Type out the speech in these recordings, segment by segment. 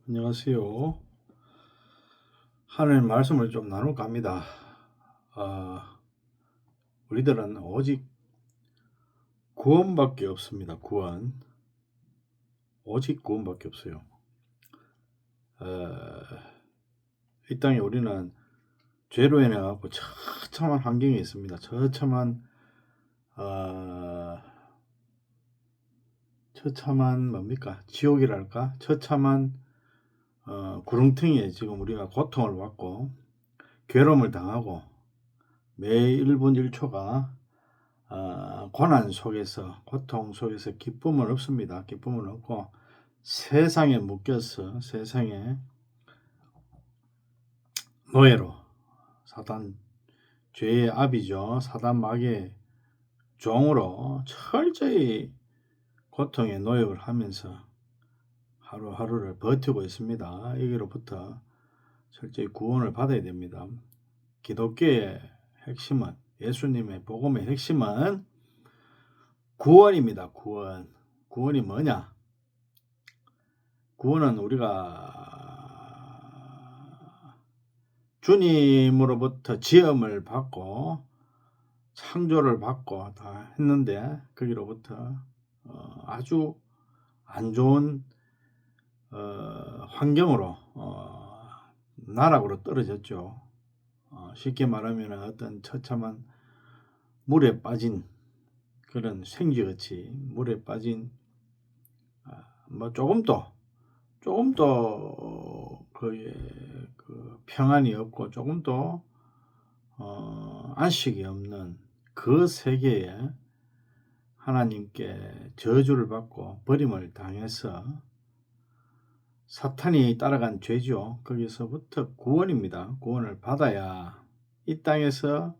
안녕하세요. 하나님 말씀을 좀 나눌까 합니다. 우리들은 오직 구원밖에 없습니다. 구원. 오직 구원밖에 없어요. 이 땅에 우리는 죄로 인해 갖고 처참한 환경에 있습니다. 처참한 뭡니까? 지옥이랄까? 처참한 구렁텅이에 지금 우리가 고통을 받고 괴로움을 당하고 매 1분 1초가 고난 속에서, 고통 속에서 기쁨은 없습니다. 기쁨은 없고 세상에 묶여서 세상의 노예로, 사단 죄의 압이죠. 사단 마귀의 종으로 철저히 고통에 노역을 하면서 하루하루를 버티고 있습니다. 여기로부터 철저히 구원을 받아야 됩니다. 기독교의 핵심은, 예수님의 복음의 핵심은 구원입니다. 구원. 구원이 뭐냐? 구원은 우리가 주님으로부터 지음을 받고 창조를 받고 다 했는데 거기로부터 아주 안 좋은 환경으로 나락으로 떨어졌죠. 쉽게 말하면 어떤 처참한 물에 빠진 그런 생쥐같이 물에 빠진 뭐 조금 더 그 평안이 없고 조금 더 안식이 없는 그 세계에 하나님께 저주를 받고 버림을 당해서 사탄이 따라간 죄죠. 거기서부터 구원입니다. 구원을 받아야 이 땅에서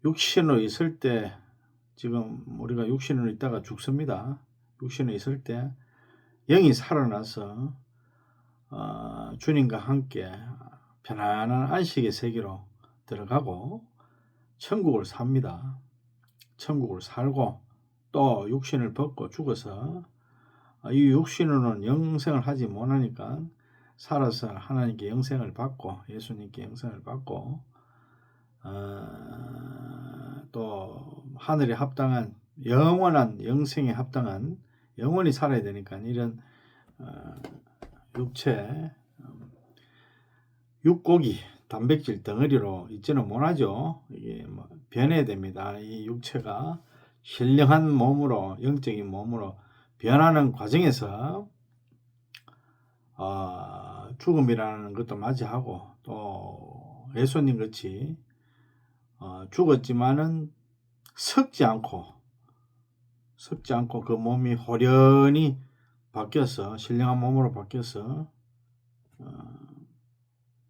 육신으로 있을 때, 지금 우리가 육신으로 있다가 죽습니다. 육신으로 있을 때 영이 살아나서 주님과 함께 편안한 안식의 세계로 들어가고 천국을 삽니다. 천국을 살고 또 육신을 벗고 죽어서 이 육신으로는 영생을 하지 못하니까 살아서 하나님께 영생을 받고 예수님께 영생을 받고 또 하늘에 합당한 영원한 영생에 합당한 영원히 살아야 되니까 이런 육체, 육고기, 단백질 덩어리로 있지는 못하죠. 이게 뭐 변해야 됩니다. 이 육체가 신령한 몸으로, 영적인 몸으로 변하는 과정에서 죽음이라는 것도 맞이하고 또 예수님 같이 죽었지만은 썩지 않고 그 몸이 호련히 바뀌어서 신령한 몸으로 바뀌어서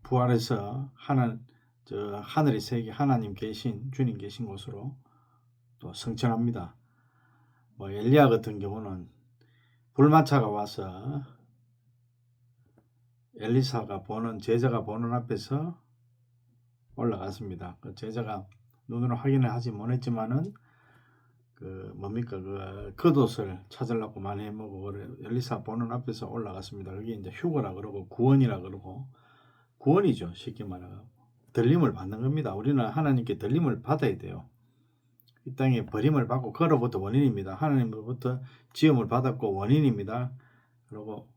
부활해서 하늘의 세계 하나님 계신 주님 계신 곳으로 또 승천합니다. 뭐 엘리야 같은 경우는 불마차가 와서 엘리사가 보는 제자가 보는 앞에서 올라갔습니다. 그 제자가 눈으로 확인을 하지 못했지만은 그 겉옷을 찾으려고 많이 해먹고 엘리사 보는 앞에서 올라갔습니다. 그게 이제 휴거라 그러고 구원이라 그러고 구원이죠. 쉽게 말하고 들림을 받는 겁니다. 우리는 하나님께 들림을 받아야 돼요. 이 땅에 버림을 받고 그로부터 원인입니다. 하나님으로부터 지음을 받았고 원인입니다. 그리고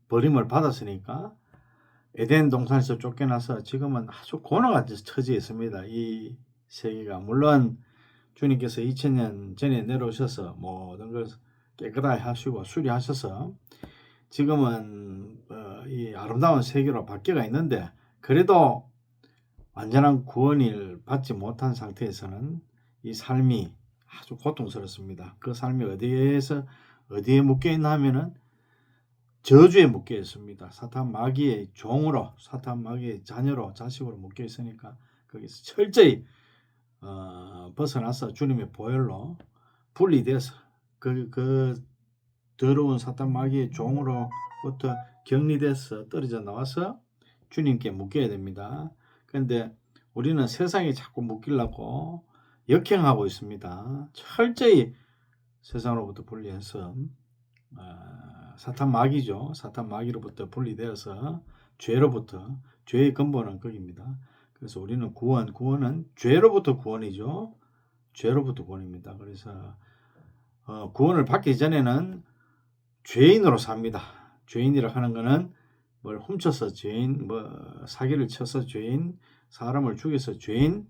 버림을 받았으니까 에덴 동산에서 쫓겨나서 지금은 아주 고난의 처지에 있습니다. 이 세계가 물론 주님께서 2000년 전에 내려오셔서 모든 걸 깨끗하게 하시고 수리하셔서 지금은 이 아름다운 세계로 바뀌어 있는데 그래도 완전한 구원을 받지 못한 상태에서는 이 삶이 아주 고통스럽습니다. 그 삶이 어디에 묶여 있나 하면은 저주에 묶여 있습니다. 사탄 마귀의 종으로, 사탄 마귀의 자녀로, 자식으로 묶여 있으니까 거기서 철저히 벗어나서 주님의 보혈로 분리돼서 그 더러운 사탄 마귀의 종으로부터 격리돼서 떨어져 나와서 주님께 묶여야 됩니다. 그런데 우리는 세상에 자꾸 묶이려고 역행하고 있습니다. 철저히 세상으로부터 분리해서 사탄 마귀죠. 사탄 마귀로부터 분리되어서 죄로부터, 죄의 근본은 거기입니다. 그래서 우리는 구원은 죄로부터 구원이죠. 죄로부터 구원입니다. 그래서 구원을 받기 전에는 죄인으로 삽니다. 죄인이라 하는 거는 뭘 훔쳐서 죄인, 사기를 쳐서 죄인, 사람을 죽여서 죄인,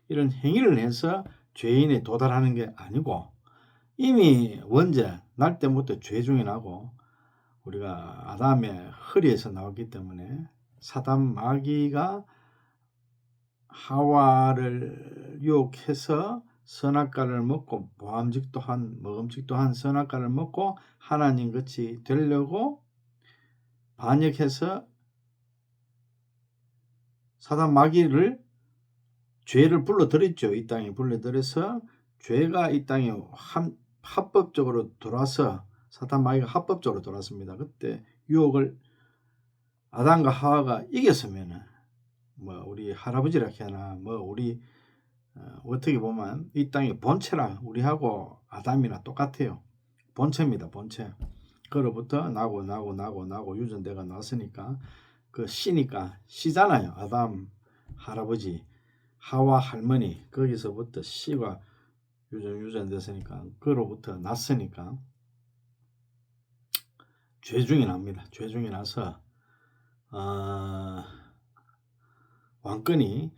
이런 행위를 해서 죄인에 도달하는 게 아니고 이미 원죄 날 때부터 죄 중에 나고 우리가 아담의 허리에서 나왔기 때문에 사단 마귀가 하와를 유혹해서 선악과를 먹고 먹음직도 한 선악과를 먹고 하나님 같이 되려고 반역해서 사단 마귀를 죄를 불러들였죠. 이 땅에 불러들여서 죄가 이 땅에 합법적으로 들어와서 사탄 마귀가 합법적으로 들어왔습니다. 그때 유혹을 아담과 하와가 이겼으면은 우리 할아버지라 해나 우리 어떻게 보면 이 땅의 본체라 우리하고 아담이나 똑같아요. 본체입니다. 본체. 그로부터 나고 유전대가 나왔으니까 그 씨니까 씨잖아요. 아담 할아버지, 하와 할머니, 거기서부터 씨가 유전됐으니까 그로부터 났으니까 죄 중에 납니다. 죄 중에 나서 왕권이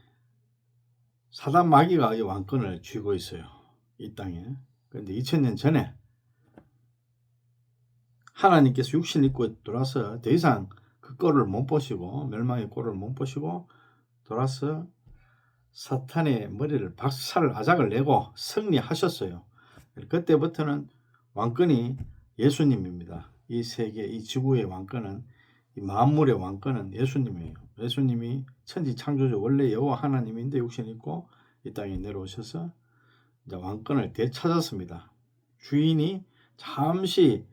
사단 마귀가 이 왕권을 쥐고 있어요. 이 땅에. 그런데 2000년 전에 하나님께서 육신 입고 돌아서 더 이상 그 꼴을 못 보시고 멸망의 꼴을 못 보시고 돌아서 사탄의 머리를 아작을 내고 승리하셨어요. 그때부터는 왕권이 예수님입니다. 이 세계, 이 지구의 왕권은, 이 만물의 왕권은 예수님이에요. 예수님이 천지 창조주 원래 여호와 하나님인데 육신 입고 이 땅에 내려오셔서 이제 왕권을 되찾았습니다. 주인이 잠시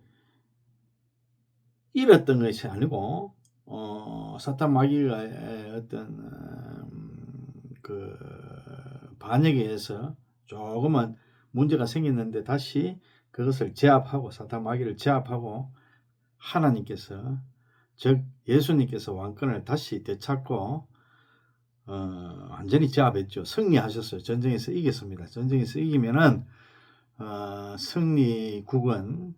잃었던 것이 아니고 사탄 마귀가 어떤 그 반역에 의해서 조금은 문제가 생겼는데 다시 그것을 제압하고 사탄 마귀를 제압하고 하나님께서 즉 예수님께서 왕권을 다시 되찾고 완전히 제압했죠. 승리하셨어요. 전쟁에서 이겼습니다. 전쟁에서 이기면은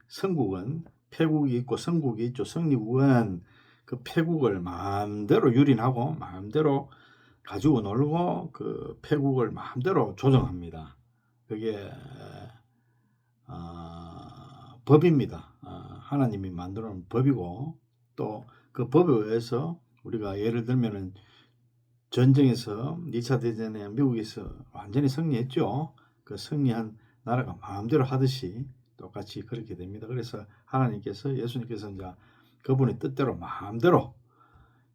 성국은 패국이 있고 성국이 있죠. 성리국은 그 패국을 마음대로 유린하고 마음대로 가지고 놀고 그 패국을 마음대로 조정합니다. 그게 법입니다. 하나님이 만들어 놓은 법이고 또 그 법에 의해서 우리가 예를 들면은 전쟁에서 2차 대전에 미국에서 완전히 승리했죠. 그 승리한 나라가 마음대로 하듯이 똑같이 그렇게 됩니다. 그래서 하나님께서 예수님께서 이제 그분의 뜻대로 마음대로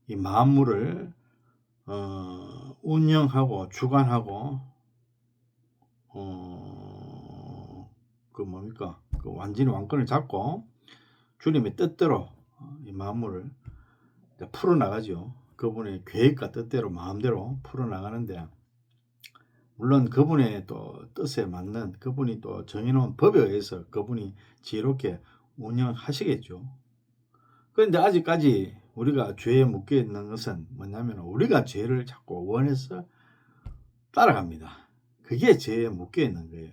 이 만물을 운영하고 주관하고 그 완전히 왕권을 잡고 주님의 뜻대로 이 만물을 풀어나가죠. 그분의 계획과 뜻대로 마음대로 풀어나가는데 물론 그분의 또 뜻에 맞는 그분이 또 정해놓은 법에 의해서 그분이 지혜롭게 운영하시겠죠. 그런데 아직까지 우리가 죄에 묶여 있는 것은 뭐냐면 우리가 죄를 자꾸 원해서 따라갑니다. 그게 죄에 묶여 있는 거예요.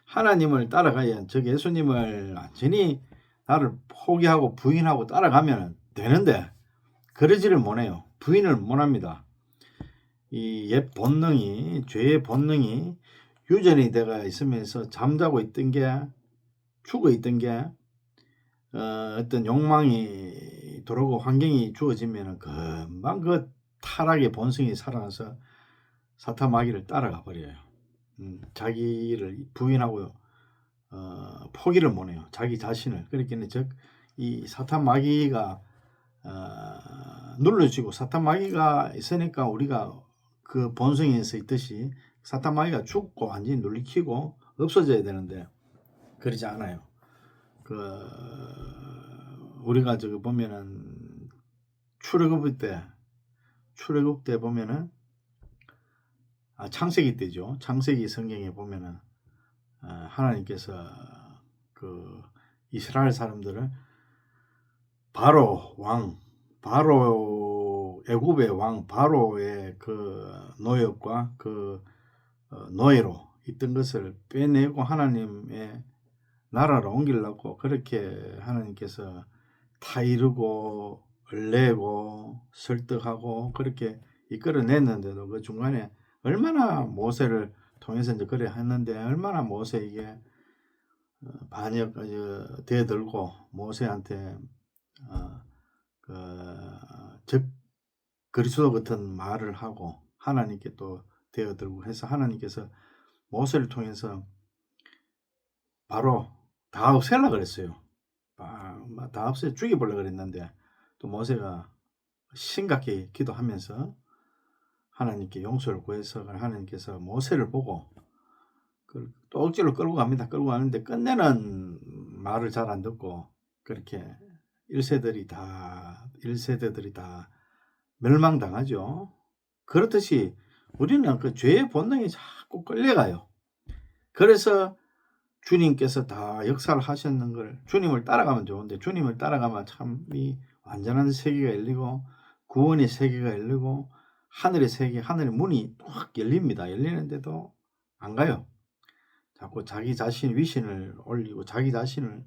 하나님을 따라가야 즉 예수님을 완전히 나를 포기하고 부인하고 따라가면 되는데 그러지를 못해요. 부인을 못합니다. 이 옛 본능이 죄의 본능이 유전이 되어 있으면서 잠자고 있던 게 죽어 있던 게 어떤 욕망이 들어오고 환경이 주어지면 금방 그 타락의 본성이 살아나서 사탄 마귀를 따라가 버려요. 자기를 부인하고 포기를 못해요. 자기 자신을. 그렇기는 즉 이 사탄 마귀가 눌러지고 사탄 마귀가 있으니까 우리가 그 본성에서 있듯이 사탄 마귀가 죽고 완전히 눌리키고 없어져야 되는데 그러지 않아요. 우리가 저기 보면은 출애굽 때 보면은 창세기 때죠. 창세기 성경에 보면은 하나님께서 그 이스라엘 사람들을 바로 왕, 바로 애굽의 왕 바로의 그 노역과 그 노예로 있던 것을 빼내고 하나님의 나라로 옮기려고 그렇게 하나님께서 타이르고 얼레고 설득하고 그렇게 이끌어냈는데도 그 중간에 얼마나 모세를 통해서 이제 그래 했는데 얼마나 모세에게 반역 대들고 모세한테 즉 그리스도 같은 말을 하고 하나님께 또 대어들고 해서 하나님께서 모세를 통해서 바로 다 없애려고 그랬어요. 다 없애 죽여보려고 그랬는데 또 모세가 심각히 기도하면서 하나님께 용서를 구해서 하나님께서 모세를 보고 또 억지로 끌고 갑니다. 끌고 가는데 끝내는 말을 잘 안 듣고 그렇게 1세들이 다 멸망당하죠. 그렇듯이 우리는 그 죄의 본능이 자꾸 끌려가요. 그래서 주님께서 다 역사를 하셨는 걸 주님을 따라가면 좋은데 주님을 따라가면 참 이 완전한 세계가 열리고 구원의 세계가 열리고 하늘의 세계, 하늘의 문이 확 열립니다. 열리는데도 안 가요. 자꾸 자기 자신 위신을 올리고 자기 자신을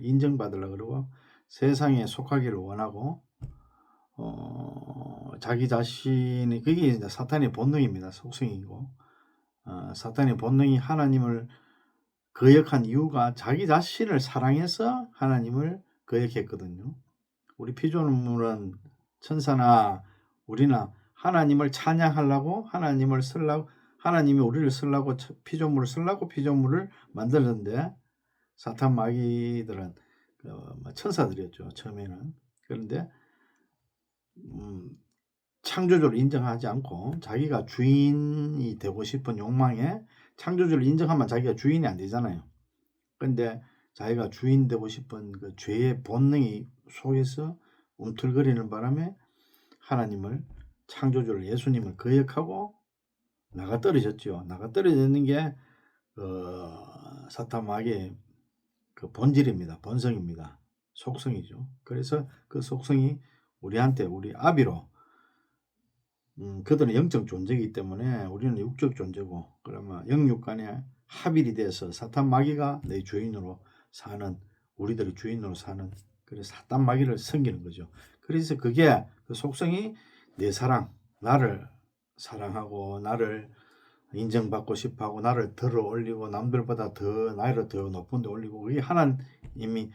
인정받으려고 그러고 세상에 속하기를 원하고 자기 자신이 그게 이제 사탄의 본능입니다. 속성이고 사탄의 본능이 하나님을 거역한 이유가 자기 자신을 사랑해서 하나님을 거역했거든요. 우리 피조물은 천사나 우리나 하나님을 찬양하려고 하나님을 쓰려고 하나님이 우리를 쓰려고 피조물을 쓰려고 피조물을 만들었는데 사탄 마귀들은 천사들이었죠. 처음에는. 그런데 창조주를 인정하지 않고 자기가 주인이 되고 싶은 욕망에 창조주를 인정하면 자기가 주인이 안 되잖아요. 근데 자기가 주인 되고 싶은 그 죄의 본능이 속에서 움틀거리는 바람에 하나님을 창조주를 예수님을 거역하고 나가 떨어졌죠. 나가 떨어졌는 게 사탄 마귀의 그 본질입니다. 본성입니다. 속성이죠. 그래서 그 속성이 우리한테 우리 아비로 그들은 영적 존재이기 때문에 우리는 육적 존재고 그러면 영육 간에 합일이 돼서 사탄 마귀가 내 주인으로 사는 우리들의 주인으로 사는 그래서 사탄 마귀를 섬기는 거죠. 그래서 그게 그 속성이 내 사랑 나를 사랑하고 나를 인정받고 싶어하고 나를 들어 올리고 남들보다 더 나이를 더 높은 데 올리고 그게 하나님이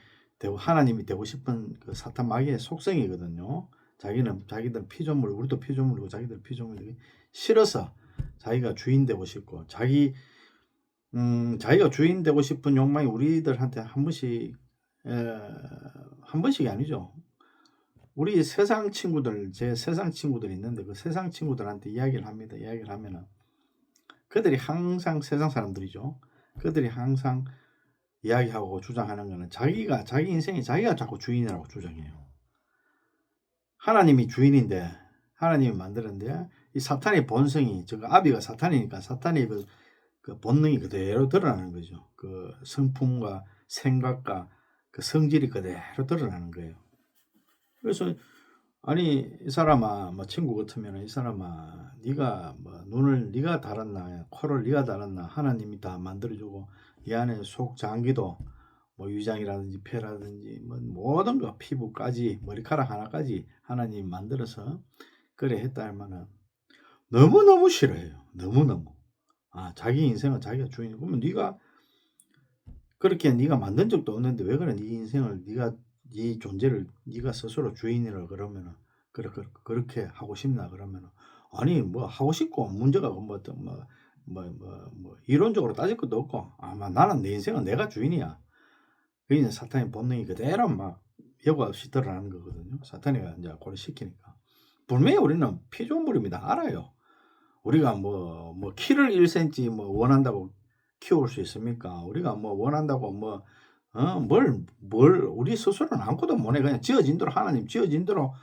되고 싶은 그 사탄 마귀의 속성이거든요. 자기들 피조물 우리도 피조물이고 자기들 피조물이 싫어서 자기가 주인 되고 싶고 자기가 주인 되고 싶은 욕망이 우리들한테 한 번씩이 아니죠. 우리 세상 친구들 제 세상 친구들이 있는데 그 세상 친구들한테 이야기를 합니다. 이야기를 하면은 그들이 항상 세상 사람들이죠. 그들이 항상 이야기하고 주장하는 거는 자기 인생이 자기가 자꾸 주인이라고 주장해요. 하나님이 주인인데 하나님이 만들었는데 이 사탄의 본성이 아비가 사탄이니까 사탄의 그 본능이 그대로 드러나는 거죠. 그 성품과 생각과 그 성질이 그대로 드러나는 거예요. 그래서 아니 이 사람아 뭐 친구 같으면 이 사람아 네가 뭐 눈을 네가 달았나 코를 네가 달았나 하나님이 다 만들어주고 이 안에 속 장기도 뭐 위장이라든지 폐라든지 뭐 모든 거 피부까지 머리카락 하나까지 하나님이 만들어서 그래 했다 하면은 너무너무 싫어해요. 너무너무. 자기 인생은 자기가 주인이고 그러면 네가 그렇게 네가 만든 적도 없는데 왜 그래 네 인생을 네가 네 존재를 네가 스스로 주인이라 그러면은 그렇게 하고 싶나 그러면은 아니 뭐 하고 싶고 문제가 뭐 이론적으로 따질 것도 없고 아마 나는 내 인생은 내가 주인이야. 그게 사탄의 본능이 그대로 막 여과 없이 드러나는 거거든요. 사탄이 이제 그걸 시키니까 분명히 우리는 피조물입니다. 알아요. 우리가 뭐 키를 1cm 뭐 원한다고 키울 수 있습니까? 우리가 뭐 원한다고 뭘 우리 스스로는 아무것도 못해. 그냥 지어진 대로 하나님 지어진 대로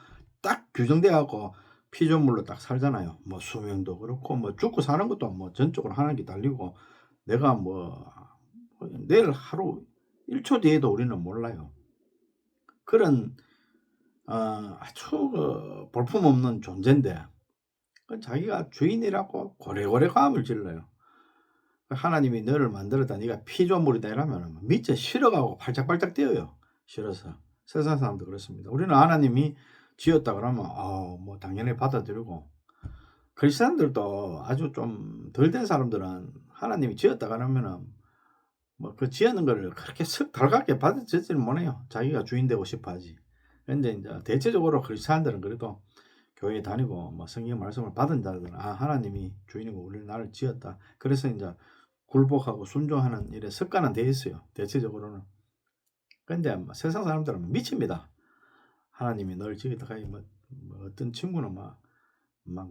딱 규정돼 갖고 피조물로 딱 살잖아요. 뭐 수명도 그렇고 뭐 죽고 사는 것도 뭐 전적으로 하나님께 달리고 내가 뭐 내일 하루 1초 뒤에도 우리는 몰라요. 그런 아주 볼품없는 존재인데 자기가 주인이라고 고래고래 과음을 질러요. 하나님이 너를 만들었다. 네가 피조물이다 이러면 밑에 싫어가고 팔짝팔짝 뛰어요. 싫어서. 세상 사람도 그렇습니다. 우리는 하나님이 지었다 그러면 뭐 당연히 받아들이고, 크리스천들도 아주 좀 덜 된 사람들은 하나님이 지었다 그러면은 뭐 그 지었는 거를 그렇게 썩 달갑게 받아들이지는 못해요. 자기가 주인 되고 싶어 하지. 근데 이제 대체적으로 크리스천들은 그래도 교회 다니고 뭐 성경 말씀을 받은 자들은 하나님이 주인이고 우리는 나를 지었다. 그래서 이제 굴복하고 순종하는 일에 습관은 돼 있어요. 대체적으로는. 근데 뭐 세상 사람들은 미칩니다. 하나님이 널 지었다. 뭐 어떤 친구는 막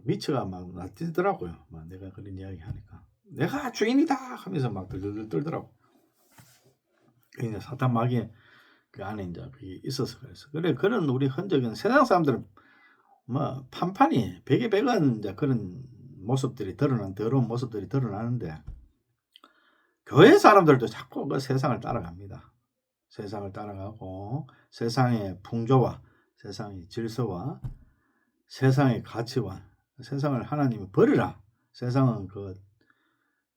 미쳐가 막 날뛰더라고요. 막 내가 그런 이야기 하니까 내가 주인이다 하면서 막 들들들 떨더라고. 그러니까 사탄 마귀의 그 안에 이제 그게 있어서 그래서 그래. 그런 우리 흔적은 세상 사람들은 뭐 판판이 백에 백은 이제 그런 모습들이 드러난 더러운 모습들이 드러나는데, 교회 사람들도 자꾸 그 세상을 따라갑니다. 세상을 따라가고 세상의 풍조와 세상의 질서와 세상의 가치관, 세상을 하나님이 버리라. 세상은 그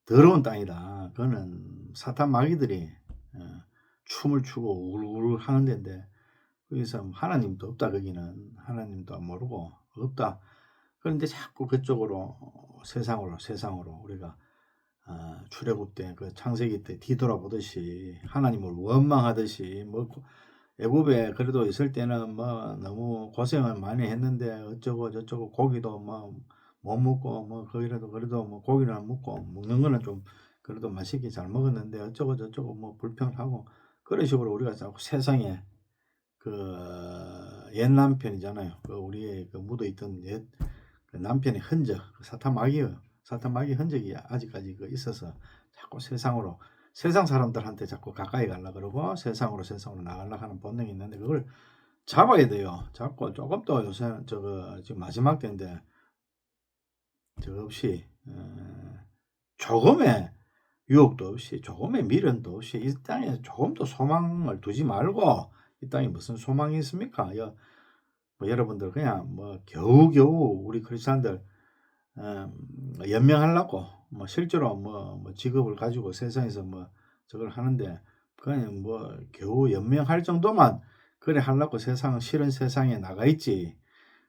더러운 땅이다. 그거는 사탄 마귀들이 춤을 추고 우르르 하는 데인데, 거기서 하나님도 없다. 거기는 하나님도 모르고 없다. 그런데 자꾸 그쪽으로 세상으로 우리가 출애굽 때 그 창세기 때 뒤돌아보듯이 하나님을 원망하듯이 뭐 애굽에 그래도 있을 때는 뭐 너무 고생을 많이 했는데 어쩌고 저쩌고 고기도 뭐 못 먹고 뭐 거기라도 그래도 뭐 고기는 안 먹고 먹는 거는 좀 그래도 맛있게 잘 먹었는데 어쩌고 저쩌고 뭐 불평하고 그런 식으로 우리가 자꾸 세상에 그 옛 남편이잖아요. 그 우리의 그 묻어있던 옛 그 남편의 흔적, 그 사탄 마귀예요. 사탄 마귀 흔적이 아직까지 그 있어서 자꾸 세상 사람들한테 자꾸 가까이 가려 그러고 세상으로 나가려고 하는 본능이 있는데 그걸 잡아야 돼요. 잡고 조금 더 요새 지금 마지막 때인데 없이 조금의 유혹도 없이 조금의 미련도 없이 이 땅에 조금도 소망을 두지 말고, 이 땅에 무슨 소망이 있습니까? 뭐 여러분들 그냥 뭐 겨우겨우 우리 크리스천들 연명하려고 뭐 실제로 뭐 직업을 가지고 세상에서 뭐 저걸 하는데 그냥 뭐 겨우 연명할 정도만 그래 하려고 세상 싫은 세상에 나가 있지.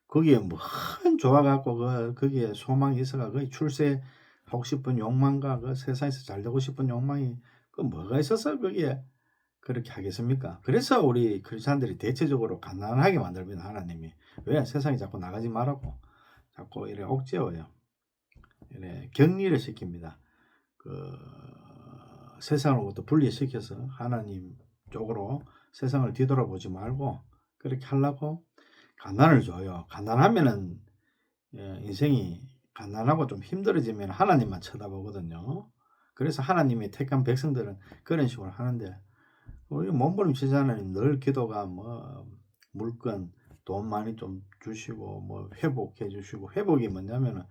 거기에 뭐 큰 좋아 갖고 거기에 소망이 있어가 거기 출세하고 싶은 욕망과 그 세상에서 잘 되고 싶은 욕망이 그 뭐가 있어서 거기에 그렇게 하겠습니까? 그래서 우리 크리스천들이 대체적으로 가난하게 만듭니다. 하나님이. 왜? 세상에 자꾸 나가지 말라고 자꾸 이래 옥죄어요. 이래 격리를 시킵니다. 그 세상으로부터 분리시켜서 하나님 쪽으로 세상을 뒤돌아보지 말고 그렇게 하려고 가난을 줘요. 가난하면은 인생이 가난하고 좀 힘들어지면 하나님만 쳐다보거든요. 그래서 하나님이 택한 백성들은 그런 식으로 하는데, 우리 몸부림치잖아요. 늘 기도가 뭐 물건 돈 많이 좀 주시고 뭐 회복해 주시고, 회복이 뭐냐면은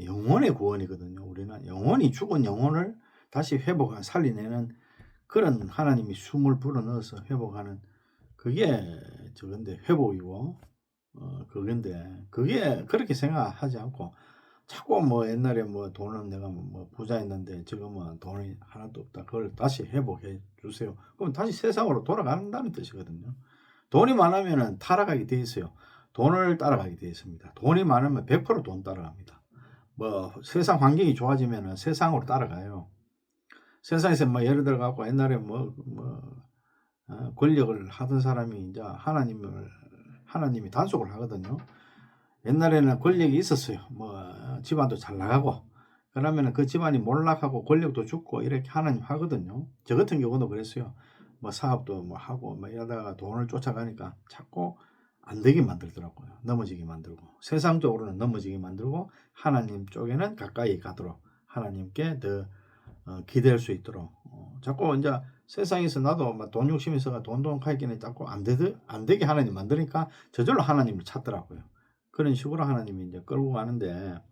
영혼의 구원이거든요. 우리는 영혼이 죽은 영혼을 다시 회복하고 살리내는 그런 하나님이 숨을 불어넣어서 회복하는 그게 저건데 회복이고 그건데, 그게 그렇게 생각하지 않고 자꾸 뭐 옛날에 뭐 돈은 내가 뭐 부자였는데 지금은 돈이 하나도 없다. 그걸 다시 회복해 주세요. 그럼 다시 세상으로 돌아간다는 뜻이거든요. 돈이 많으면은 타락하게 돼 있어요. 돈을 따라가게 돼 있습니다. 돈이 많으면 100%돈 따라갑니다. 뭐 세상 환경이 좋아지면은 세상으로 따라가요. 세상에서 뭐 예를 들어 갖고 옛날에 권력을 하던 사람이 이제 하나님이 단속을 하거든요. 옛날에는 권력이 있었어요. 뭐 집안도 잘 나가고 그러면은 그 집안이 몰락하고 권력도 죽고 이렇게 하나님 하거든요. 저 같은 경우도 그랬어요. 뭐 사업도 뭐 하고 뭐 이러다가 돈을 쫓아가니까 자꾸 안 되게 만들더라고요. 넘어지게 만들고, 세상적으로는 넘어지게 만들고 하나님 쪽에는 가까이 가도록 하나님께 더 기댈 수 있도록 자꾸 이제 세상에서 나도 막 돈 욕심이 있어가 돈 가있기는 자꾸 안 되게 하나님 만드니까 저절로 하나님을 찾더라고요. 그런 식으로 하나님이 이제 끌고 가는데,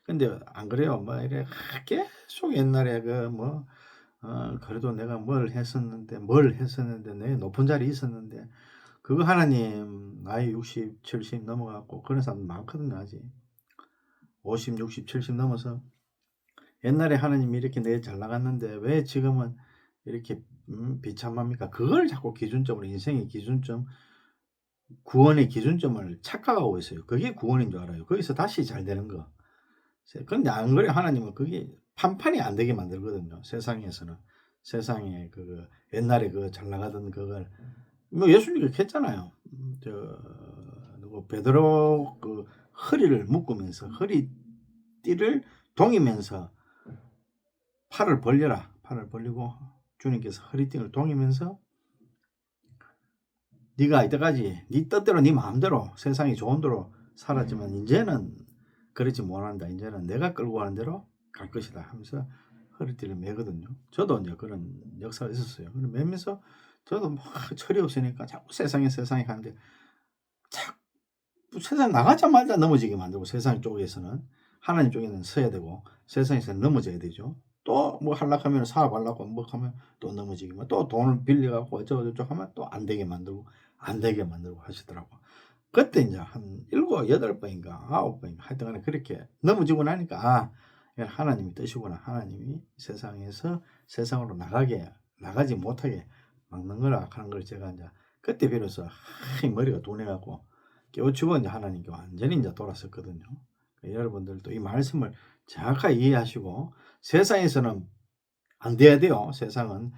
근데 안 그래요. 뭐 이래 계속 옛날에 그래도 내가 뭘 했었는데 내 높은 자리에 있었는데 그거 하나님 나이 60, 70 넘어갖고 그런 사람 많거든요. 아직 50, 60, 70 넘어서 옛날에 하나님이 이렇게 내 잘 나갔는데 왜 지금은 이렇게 비참합니까? 그걸 자꾸 기준점으로 인생의 기준점, 구원의 기준점을 착각하고 있어요. 그게 구원인 줄 알아요. 거기서 다시 잘 되는 거. 그런데 안 그래요. 하나님은 그게 판판이 안 되게 만들거든요. 세상에서는. 세상에 그 옛날에 그 잘 나가던 그걸 뭐 예수님이 그렇게 했잖아요. 누구 베드로 그 허리를 묶으면서 허리띠를 동이면서 팔을 벌려라. 팔을 벌리고 주님께서 허리띠를 동이면서 네가 이때까지 네 뜻대로 네 마음대로 세상이 좋은 대로 살았지만 이제는 그렇지 못한다. 이제는 내가 끌고 가는 대로 갈 것이다 하면서 허리띠를 매거든요. 저도 이제 그런 역사가 있었어요. 매면서 저도 막 철이 없으니까 자꾸 세상에 가는데 자꾸 세상 나가자마자 넘어지게 만들고 세상 쪽에서는 하나님 쪽에는 서야 되고 세상에서는 넘어져야 되죠. 또 뭐 하려면 사업하려고 뭐 하면 또 넘어지게 또 돈을 빌려갖고 어쩌고저쩌고 하면 또 안 되게 만들고 하시더라고. 그때 이제 한 7, 8번인가 9번인가 하여튼 간에 그렇게 넘어지고 나니까 이건 하나님이 뜻이구나. 하나님이 세상에서 세상으로 나가지 못하게 막는 거라 하는 걸 제가 이제 그때 비로소 머리가 둔해갖고 깨우치고 이제 하나님께 완전히 이제 돌았었거든요. 여러분들도 이 말씀을 정확하게 이해하시고 세상에서는 안 돼야 돼요. 세상은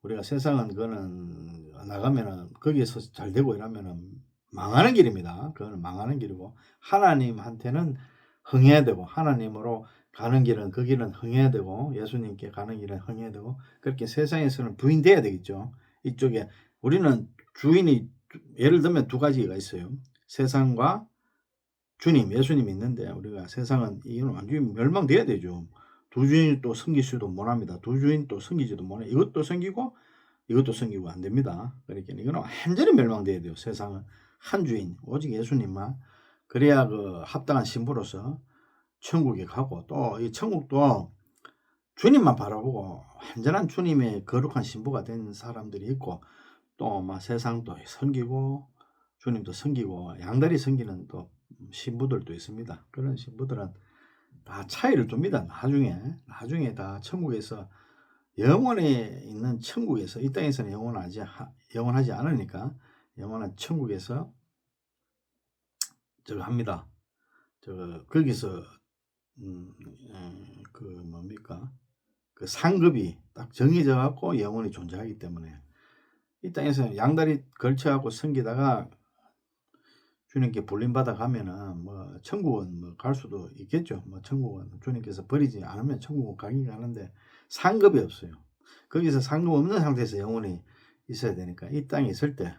그거는 나가면은 거기에서 잘 되고 이러면은 망하는 길입니다. 그거는 망하는 길이고 하나님한테는 흥해야 되고 하나님으로 가는 길은 그 길은 흥해야 되고 예수님께 가는 길은 흥해야 되고 그렇게 세상에서는 부인돼야 되겠죠. 이쪽에 우리는 주인이 예를 들면 두 가지가 있어요. 세상과 주님, 예수님이 있는데 우리가 세상은 이건 완전히 멸망돼야 되죠. 두 주인이 또 섬기지도 못합니다. 두 주인 또 섬기지도 못해. 이것도 섬기고 안 됩니다. 그러니까 이거는 완전히 멸망돼야 돼요. 세상은 한 주인, 오직 예수님만. 그래야 그 합당한 신부로서 천국에 가고 또 이 천국도 주님만 바라보고 완전한 주님의 거룩한 신부가 된 사람들이 있고 또 막 세상도 섬기고 주님도 섬기고 양다리 섬기는 또 신부들도 있습니다. 그런 신부들은 다 차이를 둡니다. 나중에 다 천국에서 영원에 있는 천국에서 이 땅에서는 영원하지 않으니까 영원한 천국에서 저거 합니다. 거기서 그 뭡니까? 그 상급이 딱 정해져 갖고 영원히 존재하기 때문에 이 땅에서는 양다리 걸쳐 갖고 섬기다가 주님께 불림받아 가면은 뭐 천국은 뭐 갈 수도 있겠죠. 뭐 천국은 주님께서 버리지 않으면 천국은 가긴 가는데 상급이 없어요. 거기서 상급 없는 상태에서 영원히 있어야 되니까 이 땅에 있을 때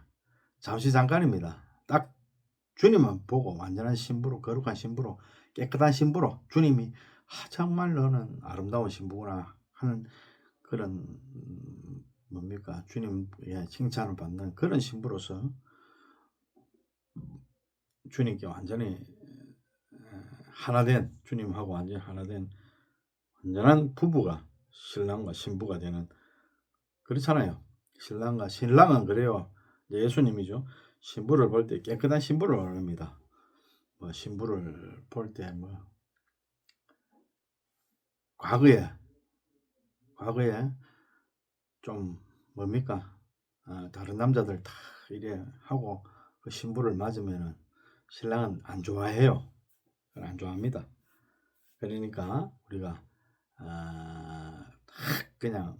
잠시 잠깐입니다. 딱 주님만 보고 완전한 신부로 거룩한 신부로 깨끗한 신부로 주님이 정말 너는 아름다운 신부구나 하는 그런 뭡니까 주님의 칭찬을 받는 그런 신부로서 주님께 완전히 하나된 주님하고 완전히 하나된 완전한 부부가 신랑과 신부가 되는 그렇잖아요. 신랑은 그래요. 예수님이죠. 신부를 볼 때 깨끗한 신부를 원합니다. 뭐 신부를 볼 때 뭐 과거에 좀 뭡니까 다른 남자들 다 이래 하고 그 신부를 맞으면은 신랑은 안 좋아해요. 안 좋아합니다. 그러니까 우리가 그냥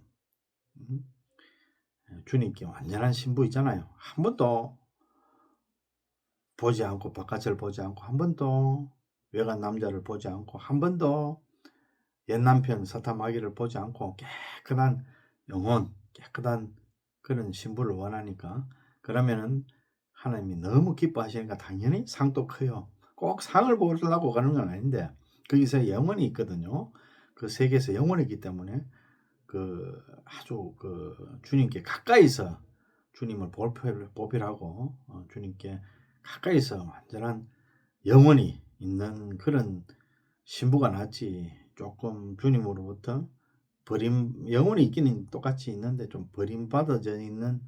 주님께 완전한 신부 있잖아요. 한 번도 보지 않고 바깥을 보지 않고 한 번도 외간 남자를 보지 않고 한 번도 옛 남편 사탄 마귀를 보지 않고 깨끗한 영혼, 깨끗한 그런 신부를 원하니까 그러면은 하나님이 너무 기뻐하시니까 당연히 상도 커요. 꼭 상을 보려고 가는 건 아닌데 거기서 영혼이 있거든요. 그 세계에서 영혼이 있기 때문에 그 아주 그 주님께 가까이서 주님을 보필하고 주님께 가까이서 완전한 영혼이 있는 그런 신부가 낫지 조금 주님으로부터 영혼이 있기는 똑같이 있는데 좀 버림받아져 있는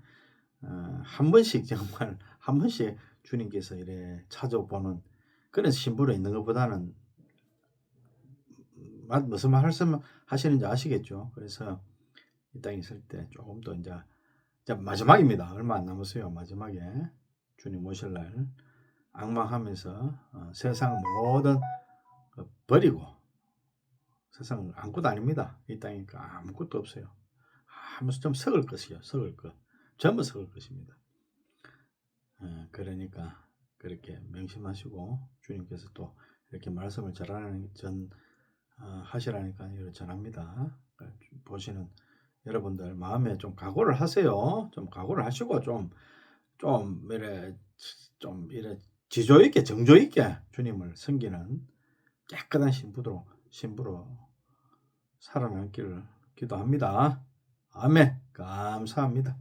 한 번씩 정말 한 번씩 주님께서 이래 찾아보는 그런 신부로 있는 것보다는 무슨 말씀하시는지 아시겠죠? 그래서 이 땅에 있을 때 조금 더 이제 마지막입니다. 얼마 안 남았어요. 마지막에 주님 오실 날 앙망하면서 세상 모든 버리고 세상은 아무것도 아닙니다. 이 땅이니까 아무것도 없어요. 좀 썩을 것이요. 썩을 것. 전부 썩을 것입니다. 그러니까 그렇게 명심하시고 주님께서 또 이렇게 말씀을 하시라니까 이걸 전합니다. 보시는 여러분들 마음에 좀 각오를 하세요. 좀 각오를 하시고 좀 이래 지조 있게 정조 있게 주님을 섬기는 깨끗한 신부로 살아남기를 기도합니다. 아멘. 감사합니다.